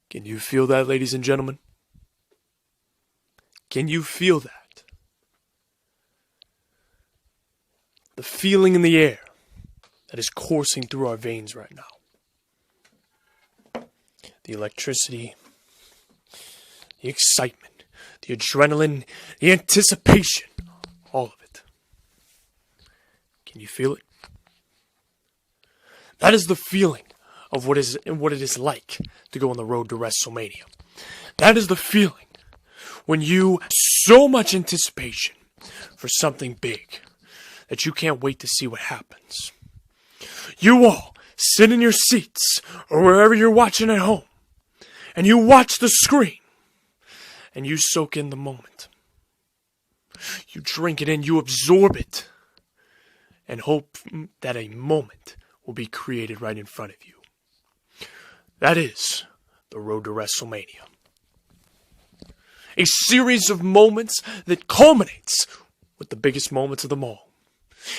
Can you feel that, ladies and gentlemen? Can you feel that? The feeling in the air that is coursing through our veins right now. The electricity, the excitement, the adrenaline, the anticipation, all of it. Can you feel it? That is the feeling of what it is like to go on the road to WrestleMania. That is the feeling when you so much anticipation for something big that you can't wait to see what happens. You all sit in your seats or wherever you're watching at home, and you watch the screen, and you soak in the moment. You drink it in, you absorb it, and hope that a moment will be created right in front of you. That is the road to WrestleMania. A series of moments that culminates with the biggest moments of them all,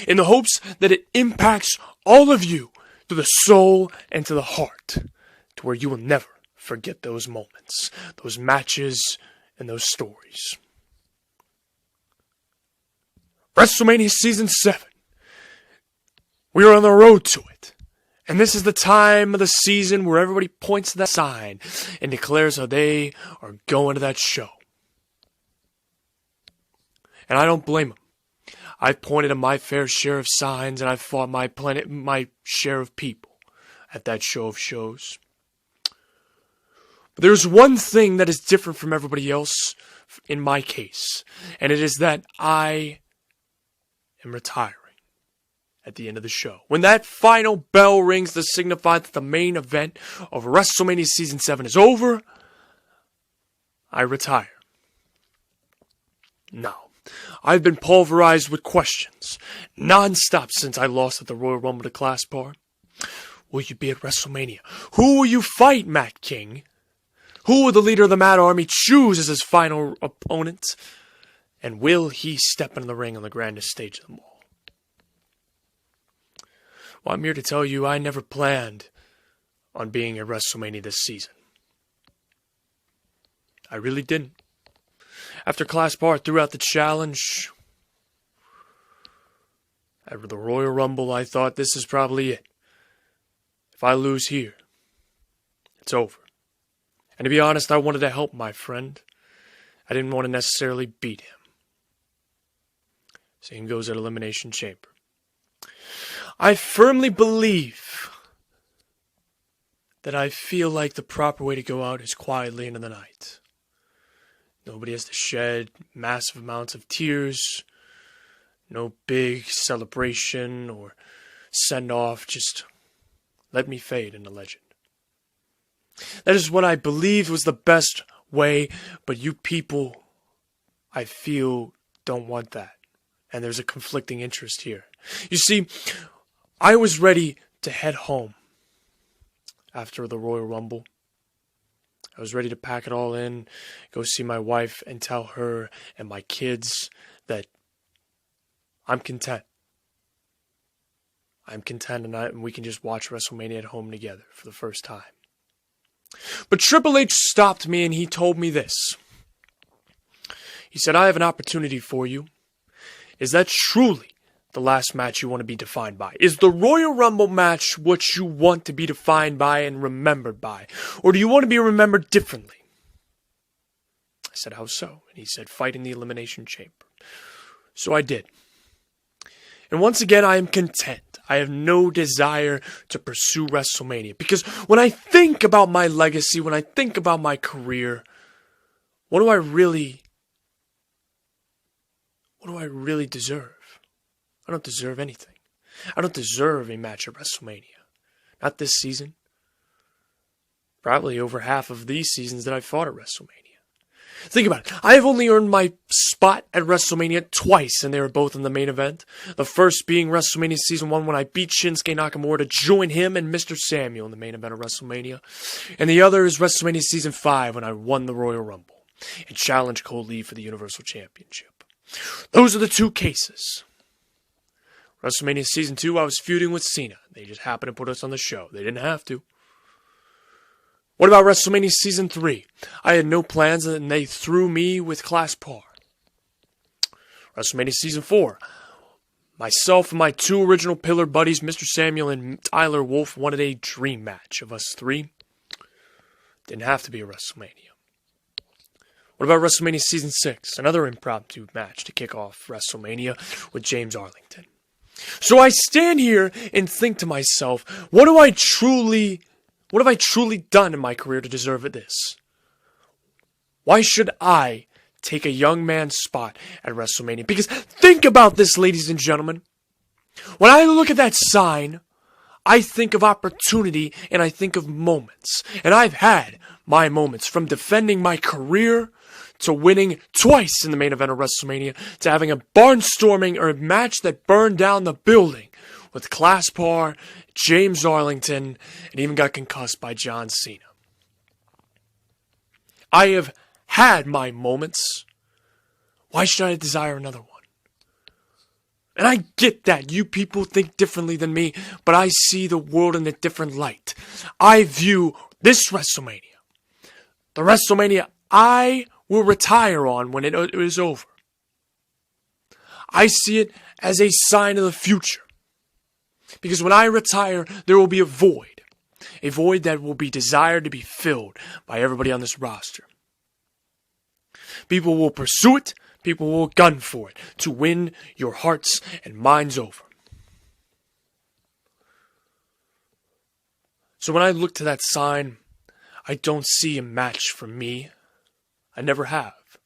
in the hopes that it impacts all of you to the soul and to the heart, to where you will never forget those moments, those matches, and those stories. WrestleMania Season 7. We are on the road to it. And this is the time of the season where everybody points to that sign and declares how they are going to that show. And I don't blame them. I've pointed to my fair share of signs, and I've fought my share of people at that show of shows. But there's one thing that is different from everybody else in my case, and it is that I am retiring at the end of the show. When that final bell rings to signify that the main event of WrestleMania Season 7 is over, I retire. Now, I've been pulverized with questions non-stop since I lost at the Royal Rumble to Class Bar. Will you be at WrestleMania? Who will you fight, Matt King? Who will the leader of the Mad Army choose as his final opponent? And will he step into the ring on the grandest stage of them all? Well, I'm here to tell you I never planned on being at WrestleMania this season. I really didn't. After Class Bar threw out the challenge, after the Royal Rumble, I thought this is probably it. If I lose here, it's over. And to be honest, I wanted to help my friend. I didn't want to necessarily beat him. Same goes at Elimination Chamber. I firmly believe that I feel like the proper way to go out is quietly into the night. Nobody has to shed massive amounts of tears. No big celebration or send-off. Just let me fade into legend. That is what I believed was the best way, but you people, I feel, don't want that. And there's a conflicting interest here. You see, I was ready to head home after the Royal Rumble. I was ready to pack it all in, go see my wife and tell her and my kids that I'm content. I'm content and we can just watch WrestleMania at home together for the first time. But Triple H stopped me and he told me this. He said, I have an opportunity for you. Is that truly the last match you want to be defined by? Is the Royal Rumble match what you want to be defined by and remembered by? Or do you want to be remembered differently? I said, how so? And he said, fight in the Elimination Chamber. So I did. And once again, I am content. I have no desire to pursue WrestleMania. Because when I think about my legacy, when I think about my career, what do I really deserve? I don't deserve anything. I don't deserve a match at WrestleMania. Not this season. Probably over half of these seasons that I fought at WrestleMania. Think about it. I have only earned my spot at WrestleMania twice, and they were both in the main event. The first being WrestleMania Season 1 when I beat Shinsuke Nakamura to join him and Mr. Samuel in the main event of WrestleMania. And the other is WrestleMania Season 5 when I won the Royal Rumble and challenged Cole Lee for the Universal Championship. Those are the two cases. WrestleMania Season 2, I was feuding with Cena. They just happened to put us on the show. They didn't have to. What about WrestleMania Season 3? I had no plans and they threw me with Class Par. WrestleMania Season 4. Myself and my two original pillar buddies, Mr. Samuel and Tyler Wolf, wanted a dream match of us three. Didn't have to be a WrestleMania. What about WrestleMania Season 6? Another impromptu match to kick off WrestleMania with James Arlington. So I stand here and think to myself, what have I truly done in my career to deserve this? Why should I take a young man's spot at WrestleMania? Because think about this, ladies and gentlemen. When I look at that sign, I think of opportunity and I think of moments. And I've had my moments, from defending my career to winning twice in the main event of WrestleMania, to having a barnstorming or a match that burned down the building with Class Par, James Arlington, and even got concussed by John Cena. I have had my moments. Why should I desire another one? And I get that you people think differently than me, but I see the world in a different light. I view this WrestleMania, the WrestleMania I will retire on when it is over, I see it as a sign of the future. Because when I retire, there will be a void that will be desired to be filled by everybody on this roster. People will pursue it, people will gun for it, to win your hearts and minds over. So when I look to that sign, I don't see a match for me. I never have.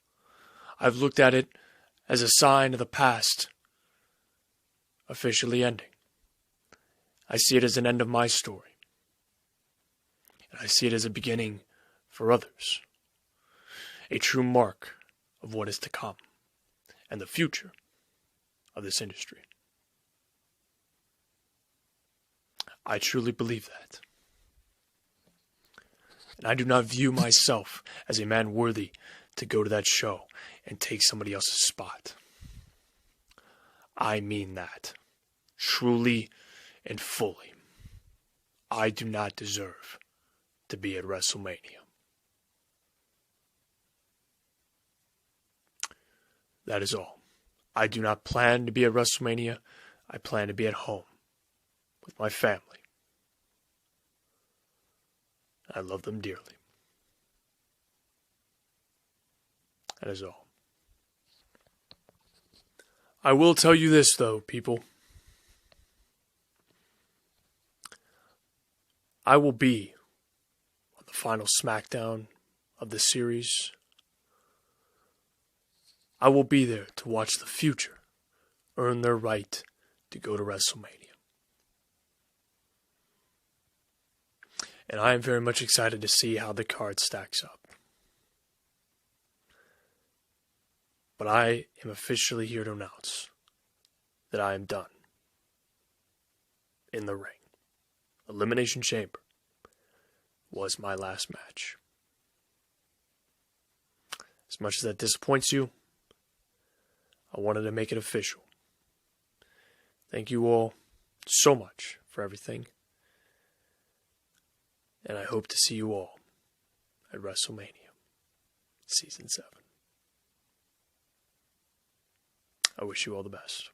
I've looked at it as a sign of the past officially ending. I see it as an end of my story. And I see it as a beginning for others. A true mark of what is to come and the future of this industry. I truly believe that. And I do not view myself as a man worthy to go to that show and take somebody else's spot. I mean that. Truly and fully. I do not deserve to be at WrestleMania. That is all. I do not plan to be at WrestleMania. I plan to be at home with my family. I love them dearly. That is all. I will tell you this, though, people. I will be on the final SmackDown of the series. I will be there to watch the future earn their right to go to WrestleMania. And I am very much excited to see how the card stacks up. But I am officially here to announce that I am done in the ring. Elimination Chamber was my last match. As much as that disappoints you, I wanted to make it official. Thank you all so much for everything. And I hope to see you all at WrestleMania Season 7. I wish you all the best.